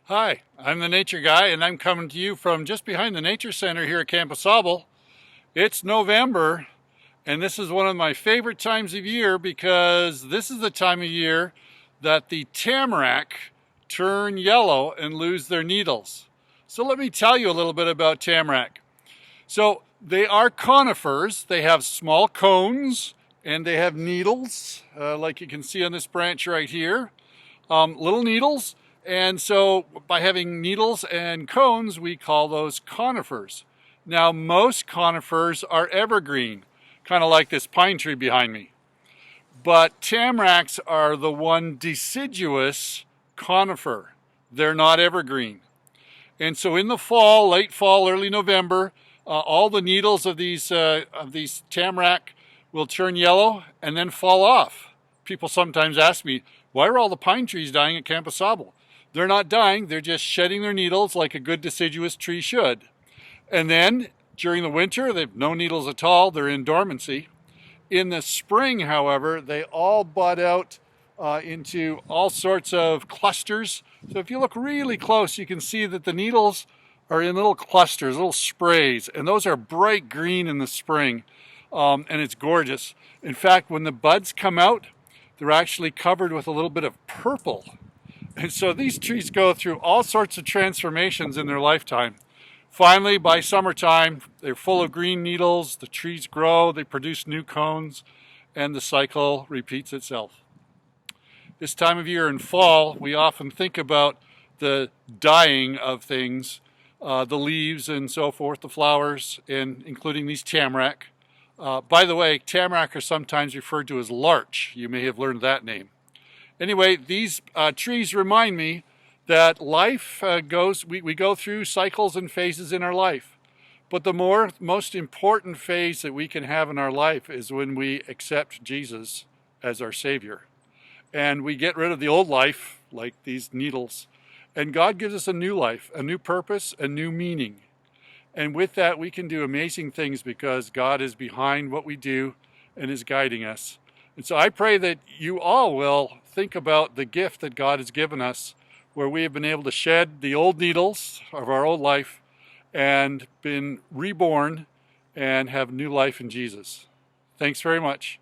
Hi, I'm the Nature Guy, and I'm coming to you from just behind the Nature Center here at Camp Sable. It's November, and this is one of my favorite times of year because this is the time of year that the tamarack turn yellow and lose their needles. So let me tell you a little bit about tamarack. So they are conifers. They have small cones and they have needles, like you can see on this branch right here. Little needles. And so by having needles and cones, we call those conifers. Now, most conifers are evergreen, kind of like this pine tree behind me. But tamaracks are the one deciduous conifer. They're not evergreen. And so in the fall, late fall, early November, all the needles of these tamarack will turn yellow and then fall off. People sometimes ask me, why are all the pine trees dying at Camp Sable? They're not dying, they're just shedding their needles like a good deciduous tree should. And then during the winter, they have no needles at all, they're in dormancy. In the spring, however, they all bud out into all sorts of clusters. So if you look really close, you can see that the needles are in little clusters, little sprays, and those are bright green in the spring, and it's gorgeous. In fact, when the buds come out, they're actually covered with a little bit of purple. And so these trees go through all sorts of transformations in their lifetime. Finally, by summertime, they're full of green needles, the trees grow, they produce new cones, and the cycle repeats itself. This time of year in fall, we often think about the dying of things, the leaves and so forth, the flowers, and including these tamarack. By the way, tamarack are sometimes referred to as larch. You may have learned that name. Anyway, these trees remind me that life we go through cycles and phases in our life. But the most important phase that we can have in our life is when we accept Jesus as our Savior. And we get rid of the old life, like these needles. And God gives us a new life, a new purpose, a new meaning. And with that, we can do amazing things because God is behind what we do and is guiding us. And so I pray that you all will think about the gift that God has given us, where we have been able to shed the old needles of our old life and been reborn and have new life in Jesus. Thanks very much.